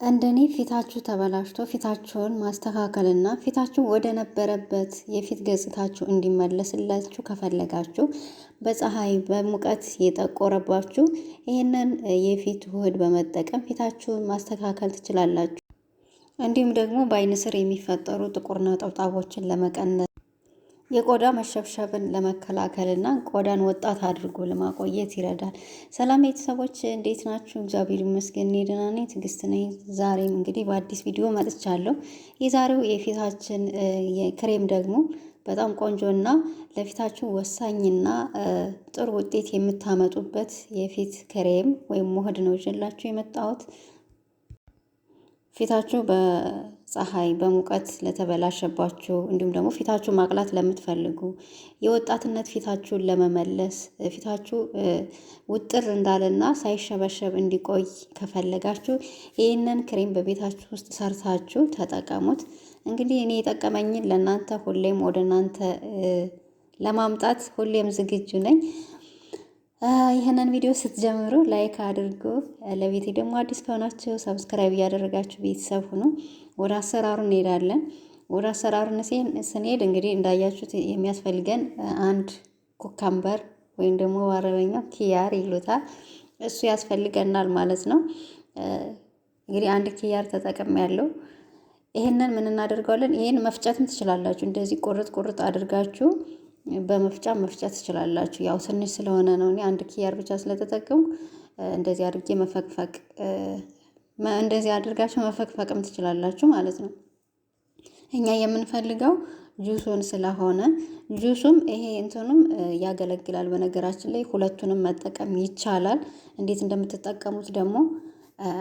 እንደኔ ፊታችሁ ተበላሽቶ ፊታችሁን ማስተካከልና ፊታችሁ ወደ ነበረበት የፊት ገጽታችሁ እንዲመለስላችሁ ከፈለጋችሁ በፀሐይ በሙቀት የጠቆረባችሁ ይህንን የፊት ውህድ በመጠቀም ፊታችሁን ማስተካከል ትችላላችሁ። እንዲሁም ደግሞ በአይን ስር የሚፈጠሩ ጥቁር ነጠብጣቦችን ለመቀነስ የቆዳ መሸብሸብን ለመከላከልና ቆዳን ወጣት አድርጎ ለማቆየት ይረዳል። ሰላም ቤተሰቦች እንዴት ናችሁ? እግዚአብሔር ይመስገን እኔ ደህና ነኝ። ትዕግስት ነኝ። ዛሬም እንግዲህ በአዲስ ቪዲዮ መጥቻለሁ። የዛሬው የፊታችን ክሬም ደግሞ በጣም ቆንጆና ለፊታችሁ ወሳኝና ጥሩ ውጤት የምታመጡበት የፊት ክሬም ወይም ውህድ ነው ይዤላችሁ የመጣሁት። ፊታችሁ በፀሐይ በሙቀት ለተበላሸባችሁ እንዲሁም ደግሞ ፊታችሁ ማቅላት ለምትፈልጉ የወጣትነት ፊታችሁን ለመመለስ ፊታችሁ ውጥር እንዳለና ሳይሸበሸብ እንዲቆይ ከፈለጋችሁ ይህንን ክሬም በቤታችሁ ውስጥ ሰርታችሁ ተጠቀሙት። እንግዲህ እኔ የጠቀመኝን ለእናንተ ሁሌም ወደ እናንተ ለማምጣት ሁሌም ዝግጁ ነኝ። ይህንን ቪዲዮ ስትጀምሩ ላይክ አድርጉ። ለቤቴ ደግሞ አዲስ ከሆናችሁ ሰብስክራይብ እያደረጋችሁ ቤተሰብ ሁኑ። ወደ አሰራሩ እንሄዳለን። ወደ አሰራሩ ስንሄድ እንግዲህ እንዳያችሁት የሚያስፈልገን አንድ ኩካምበር ወይም ደግሞ በአረበኛው ኪያር ይሉታል እሱ ያስፈልገናል ማለት ነው። እንግዲህ አንድ ኪያር ተጠቅም ያለው ይሄንን ምን እናደርገዋለን? ይሄን መፍጨትም ትችላላችሁ። እንደዚህ ቁርጥ ቁርጥ አድርጋችሁ በመፍጫ መፍጨት ትችላላችሁ። ያው ትንሽ ስለሆነ ነው እኔ አንድ ኪያር ብቻ ስለተጠቀምኩ እንደዚህ አድርጌ መፈቅፈቅ እንደዚህ አድርጋችሁ መፈቅፈቅም ትችላላችሁ ማለት ነው። እኛ የምንፈልገው ጁሱን ስለሆነ ጁሱም ይሄ እንትኑም ያገለግላል። በነገራችን ላይ ሁለቱንም መጠቀም ይቻላል። እንዴት እንደምትጠቀሙት ደግሞ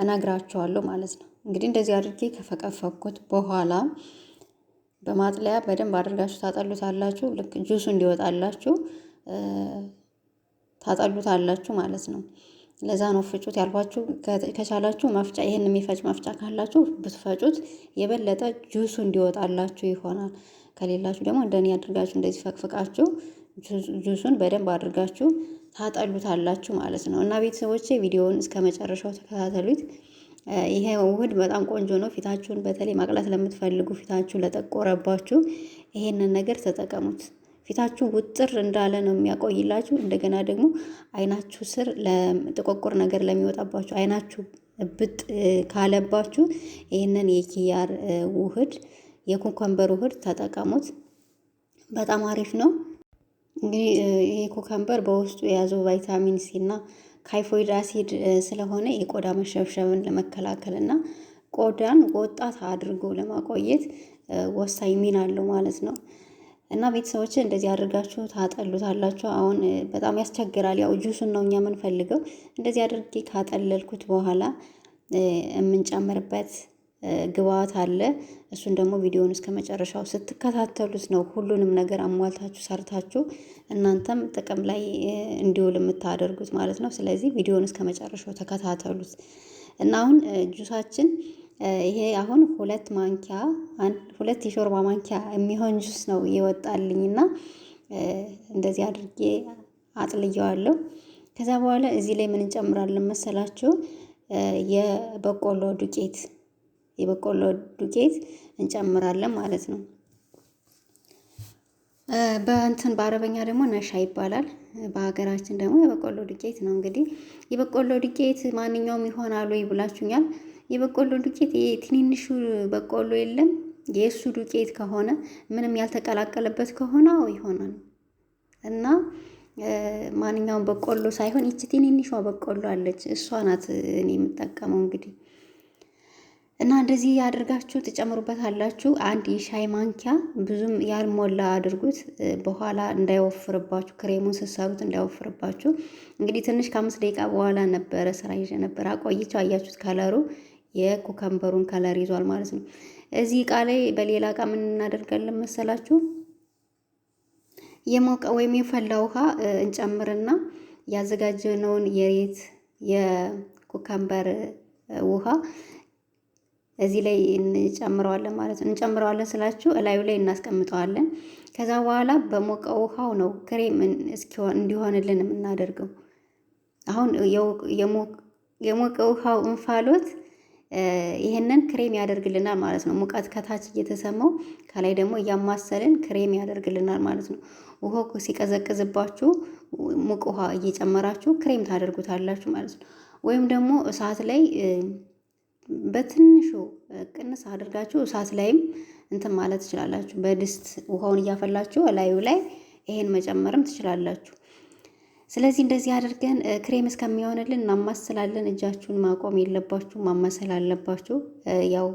እነግራችኋለሁ ማለት ነው። እንግዲህ እንደዚህ አድርጌ ከፈቀፈቅኩት በኋላ በማጥለያ በደንብ አድርጋችሁ ታጠሉታላችሁ። ልክ ጁሱ እንዲወጣላችሁ ታጠሉታላችሁ ማለት ነው። ለዛ ነው ፍጩት ያልኳችሁ። ከቻላችሁ መፍጫ ይሄን የሚፈጭ መፍጫ ካላችሁ ብትፈጩት የበለጠ ጁሱ እንዲወጣላችሁ ይሆናል። ከሌላችሁ ደግሞ እንደኔ አድርጋችሁ እንደዚህ ፈቅፍቃችሁ ጁሱን በደንብ አድርጋችሁ ታጠሉታላችሁ ማለት ነው። እና ቤተሰቦቼ ቪዲዮውን እስከ መጨረሻው ተከታተሉት። ይሄ ውህድ በጣም ቆንጆ ነው። ፊታችሁን በተለይ ማቅላት ለምትፈልጉ ፊታችሁ ለጠቆረባችሁ ይሄንን ነገር ተጠቀሙት። ፊታችሁ ውጥር እንዳለ ነው የሚያቆይላችሁ። እንደገና ደግሞ አይናችሁ ስር ለጥቆቁር ነገር ለሚወጣባችሁ አይናችሁ ብጥ ካለባችሁ ይሄንን የኪያር ውህድ የኩከምበር ውህድ ተጠቀሙት። በጣም አሪፍ ነው። እንግዲህ ይሄ ኩከምበር በውስጡ የያዘው ቫይታሚን ሲ እና ካይፎይድ አሲድ ስለሆነ የቆዳ መሸብሸብን ለመከላከል እና ቆዳን ወጣት አድርጎ ለማቆየት ወሳኝ ሚና አለው ማለት ነው። እና ቤተሰቦች እንደዚህ አድርጋችሁ ታጠሉታላችሁ። አሁን በጣም ያስቸግራል። ያው ጁሱን ነው እኛ የምንፈልገው። እንደዚህ አድርጌ ካጠለልኩት በኋላ የምንጨምርበት ግብአት አለ። እሱን ደግሞ ቪዲዮውን እስከ መጨረሻው ስትከታተሉት ነው ሁሉንም ነገር አሟልታችሁ ሰርታችሁ እናንተም ጥቅም ላይ እንዲውል የምታደርጉት ማለት ነው። ስለዚህ ቪዲዮውን እስከ መጨረሻው ተከታተሉት እና አሁን ጁሳችን ይሄ አሁን ሁለት የሾርባ ማንኪያ የሚሆን ጁስ ነው ይወጣልኝና እንደዚህ አድርጌ አጥልየዋለሁ። ከዛ በኋላ እዚህ ላይ ምን እንጨምራለን መሰላችሁ? የበቆሎ ዱቄት እንጨምራለን ማለት ነው። በአረበኛ ደግሞ ነሻ ይባላል። በሀገራችን ደግሞ የበቆሎ ዱቄት ነው። እንግዲህ የበቆሎ ዱቄት ማንኛውም ይሆናል ወይ ብላችሁኛል። የበቆሎ ዱቄት ትንንሹ በቆሎ የለም የእሱ ዱቄት ከሆነ ምንም ያልተቀላቀለበት ከሆነ ይሆናል። እና ማንኛውም በቆሎ ሳይሆን ይቺ ትንንሿ በቆሎ አለች እሷ ናት እኔ የምጠቀመው እንግዲህ እና እንደዚህ ያደርጋችሁ ትጨምሩበታላችሁ። አንድ የሻይ ማንኪያ ብዙም ያልሞላ አድርጉት፣ በኋላ እንዳይወፍርባችሁ ክሬሙን ስትሰሩት እንዳይወፍርባችሁ። እንግዲህ ትንሽ ከ5 ደቂቃ በኋላ ነበረ ስራ ይዤ ነበር አቆይቼው። አያችሁት ከለሩ የኩከምበሩን ከለር ይዟል ማለት ነው። እዚህ እቃ ላይ በሌላ እቃ ምን እናደርጋለን መሰላችሁ? የሞቀ ወይም የፈላ ውሃ እንጨምርና ያዘጋጀነውን የኩከምበር ውሃ እዚህ ላይ እንጨምረዋለን ማለት ነው። እንጨምረዋለን ስላችሁ እላዩ ላይ እናስቀምጠዋለን። ከዛ በኋላ በሞቀ ውሃው ነው ክሬም እንዲሆንልን የምናደርገው። አሁን የሞቀ ውሃው እንፋሎት ይሄንን ክሬም ያደርግልናል ማለት ነው። ሙቀት ከታች እየተሰማው ከላይ ደግሞ እያማሰልን ክሬም ያደርግልናል ማለት ነው። ውሃው ሲቀዘቅዝባችሁ ሙቅ ውሃ እየጨመራችሁ ክሬም ታደርጉታላችሁ ማለት ነው። ወይም ደግሞ እሳት ላይ በትንሹ ቅንስ አድርጋችሁ እሳት ላይም እንትን ማለት ትችላላችሁ። በድስት ውሃውን እያፈላችሁ ላዩ ላይ ይሄን መጨመርም ትችላላችሁ። ስለዚህ እንደዚህ አድርገን ክሬም እስከሚሆንልን እናማስላለን። እጃችሁን ማቆም የለባችሁ፣ ማማሰል አለባችሁ። ያው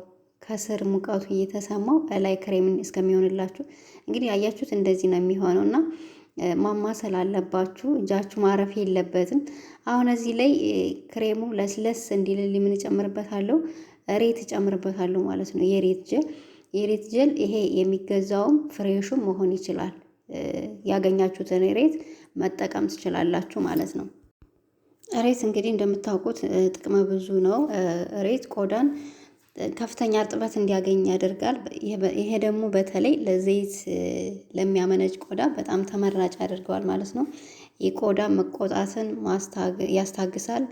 ከስር ሙቀቱ እየተሰማው ላይ ክሬም እስከሚሆንላችሁ እንግዲህ አያችሁት፣ እንደዚህ ነው የሚሆነው እና ማማሰል አለባችሁ። እጃችሁ ማረፍ የለበትም። አሁን እዚህ ላይ ክሬሙ ለስለስ እንዲልል ምን እጨምርበታለሁ? ሬት እጨምርበታለሁ ማለት ነው። የሬት ጀል ይሄ የሚገዛውም ፍሬሹም መሆን ይችላል። ያገኛችሁትን ሬት መጠቀም ትችላላችሁ ማለት ነው። ሬት እንግዲህ እንደምታውቁት ጥቅመ ብዙ ነው። ሬት ቆዳን ከፍተኛ እርጥበት እንዲያገኝ ያደርጋል። ይሄ ደግሞ በተለይ ለዘይት ለሚያመነጭ ቆዳ በጣም ተመራጭ ያደርገዋል ማለት ነው። የቆዳ መቆጣትን ያስታግሳል፣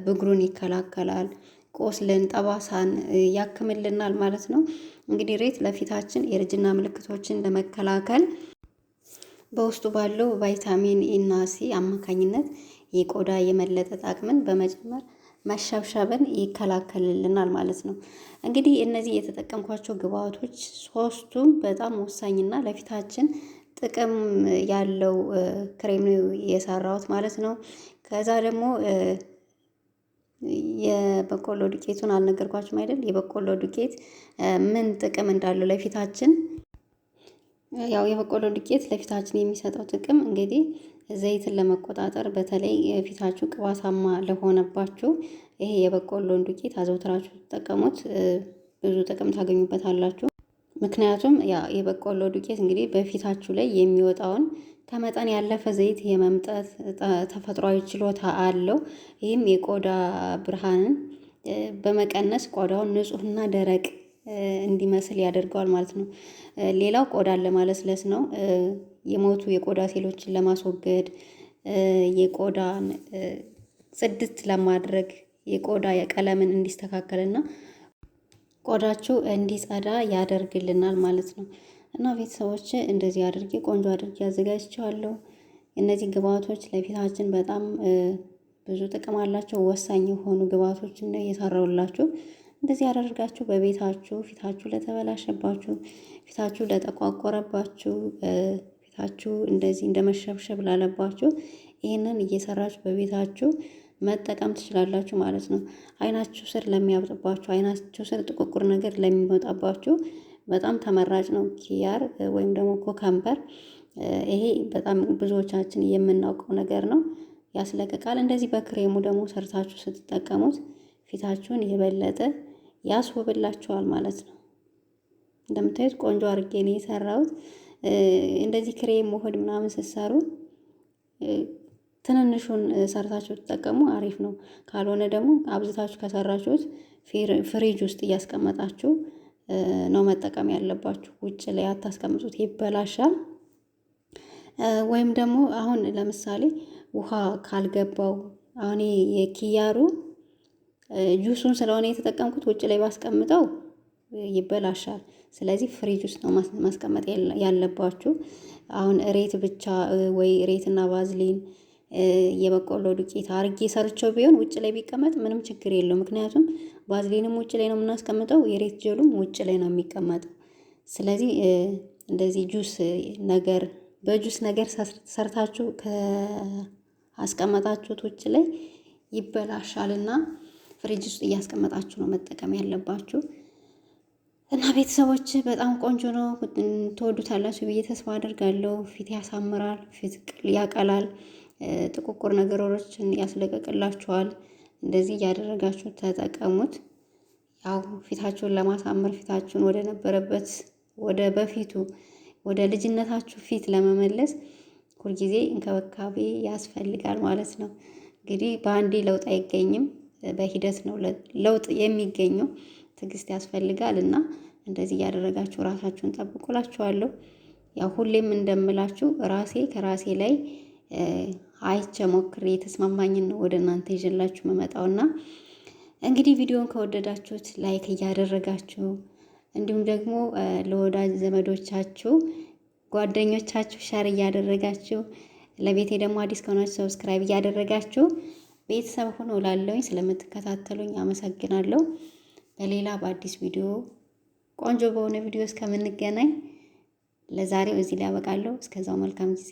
ብጉሩን ይከላከላል፣ ቁስልን፣ ጠባሳን ያክምልናል ማለት ነው። እንግዲህ ሬት ለፊታችን የእርጅና ምልክቶችን ለመከላከል በውስጡ ባለው ቫይታሚን ኢ እና ሲ አማካኝነት የቆዳ የመለጠጥ አቅምን በመጨመር መሸብሸብን ይከላከልልናል ማለት ነው። እንግዲህ እነዚህ የተጠቀምኳቸው ግብአቶች ሶስቱም በጣም ወሳኝና ለፊታችን ጥቅም ያለው ክሬም ነው የሰራሁት ማለት ነው። ከዛ ደግሞ የበቆሎ ዱቄቱን አልነገርኳችሁም አይደል? የበቆሎ ዱቄት ምን ጥቅም እንዳለው ለፊታችን ያው የበቆሎ ዱቄት ለፊታችን የሚሰጠው ጥቅም እንግዲህ ዘይትን ለመቆጣጠር በተለይ ፊታችሁ ቅባታማ ለሆነባችሁ ይሄ የበቆሎን ዱቄት አዘውትራችሁ ተጠቀሙት። ብዙ ጥቅም ታገኙበታላችሁ። ምክንያቱም ያ የበቆሎ ዱቄት እንግዲህ በፊታችሁ ላይ የሚወጣውን ከመጠን ያለፈ ዘይት የመምጠት ተፈጥሯዊ ችሎታ አለው። ይህም የቆዳ ብርሃንን በመቀነስ ቆዳውን ንጹህና ደረቅ እንዲመስል ያደርገዋል ማለት ነው። ሌላው ቆዳን ለማለስለስ ነው። የሞቱ የቆዳ ሴሎችን ለማስወገድ፣ የቆዳን ጽድት ለማድረግ፣ የቆዳ የቀለምን እንዲስተካከልና ቆዳችሁ እንዲጸዳ ያደርግልናል ማለት ነው። እና ቤተሰቦች እንደዚህ አድርጌ ቆንጆ አድርጌ አዘጋጅቼዋለሁ። እነዚህ ግብአቶች ለፊታችን በጣም ብዙ ጥቅም አላቸው። ወሳኝ የሆኑ ግብአቶችን ነው የሰራሁላችሁ። እንደዚህ ያደርጋችሁ በቤታችሁ ፊታችሁ ለተበላሸባችሁ፣ ፊታችሁ ለተቋቆረባችሁ፣ ፊታችሁ እንደዚህ እንደመሸብሸብ ላለባችሁ ይህንን እየሰራችሁ በቤታችሁ መጠቀም ትችላላችሁ ማለት ነው። አይናችሁ ስር ለሚያብጥባችሁ፣ አይናችሁ ስር ጥቁቁር ነገር ለሚወጣባችሁ በጣም ተመራጭ ነው። ኪያር ወይም ደግሞ ኮከምበር ይሄ በጣም ብዙዎቻችን የምናውቀው ነገር ነው። ያስለቅቃል። እንደዚህ በክሬሙ ደግሞ ሰርታችሁ ስትጠቀሙት ፊታችሁን የበለጠ ያስውብላችኋል ማለት ነው። እንደምታዩት ቆንጆ አድርጌ ነው የሰራሁት። እንደዚህ ክሬም ውህድ ምናምን ስትሰሩ ትንንሹን ሰርታችሁ ትጠቀሙ አሪፍ ነው። ካልሆነ ደግሞ አብዝታችሁ ከሰራችሁት ፍሪጅ ውስጥ እያስቀመጣችሁ ነው መጠቀም ያለባችሁ። ውጭ ላይ አታስቀምጡት፣ ይበላሻል። ወይም ደግሞ አሁን ለምሳሌ ውሃ ካልገባው አሁን የኪያሩ ጁሱን ስለሆነ የተጠቀምኩት ውጭ ላይ ባስቀምጠው ይበላሻል። ስለዚህ ፍሪጅ ውስጥ ነው ማስቀመጥ ያለባችሁ። አሁን ሬት ብቻ ወይ ሬትና ባዝሊን የበቆሎ ዱቄት አርጌ ሰርቸው ቢሆን ውጭ ላይ ቢቀመጥ ምንም ችግር የለው። ምክንያቱም ባዝሊንም ውጭ ላይ ነው የምናስቀምጠው፣ የሬት ጀሉም ውጭ ላይ ነው የሚቀመጠው። ስለዚህ እንደዚህ ጁስ ነገር በጁስ ነገር ሰርታችሁ ከአስቀመጣችሁት ውጭ ላይ ይበላሻልና ፍሪጅ ውስጥ እያስቀመጣችሁ ነው መጠቀም ያለባችሁ። እና ቤተሰቦች በጣም ቆንጆ ነው፣ ትወዱታላችሁ ብዬ ተስፋ አደርጋለሁ። ፊት ያሳምራል፣ ፊት ያቀላል፣ ጥቁቁር ነገሮችን ያስለቀቅላችኋል። እንደዚህ እያደረጋችሁ ተጠቀሙት። ያው ፊታችሁን ለማሳመር ፊታችሁን ወደ ነበረበት ወደ በፊቱ ወደ ልጅነታችሁ ፊት ለመመለስ ሁልጊዜ እንክብካቤ ያስፈልጋል ማለት ነው። እንግዲህ በአንዴ ለውጥ አይገኝም፣ በሂደት ነው ለውጥ የሚገኘው። ትዕግስት ያስፈልጋል እና እንደዚህ እያደረጋችሁ ራሳችሁን ጠብቁላችኋለሁ። ያው ሁሌም እንደምላችሁ ከራሴ ላይ አይቼ ሞክሬ የተስማማኝን ነው ወደ እናንተ ይዤላችሁ መመጣውና እንግዲህ ቪዲዮን ከወደዳችሁት ላይክ እያደረጋችሁ እንዲሁም ደግሞ ለወዳጅ ዘመዶቻችሁ ጓደኞቻችሁ ሸር እያደረጋችሁ ለቤቴ ደግሞ አዲስ ከሆናችሁ ሰብስክራይብ እያደረጋችሁ ቤተሰብ ሆኖ ላለውኝ ስለምትከታተሉኝ አመሰግናለሁ። በሌላ በአዲስ ቪዲዮ ቆንጆ በሆነ ቪዲዮ እስከምንገናኝ ለዛሬው እዚህ ላይ ያበቃለሁ። እስከዛው መልካም ጊዜ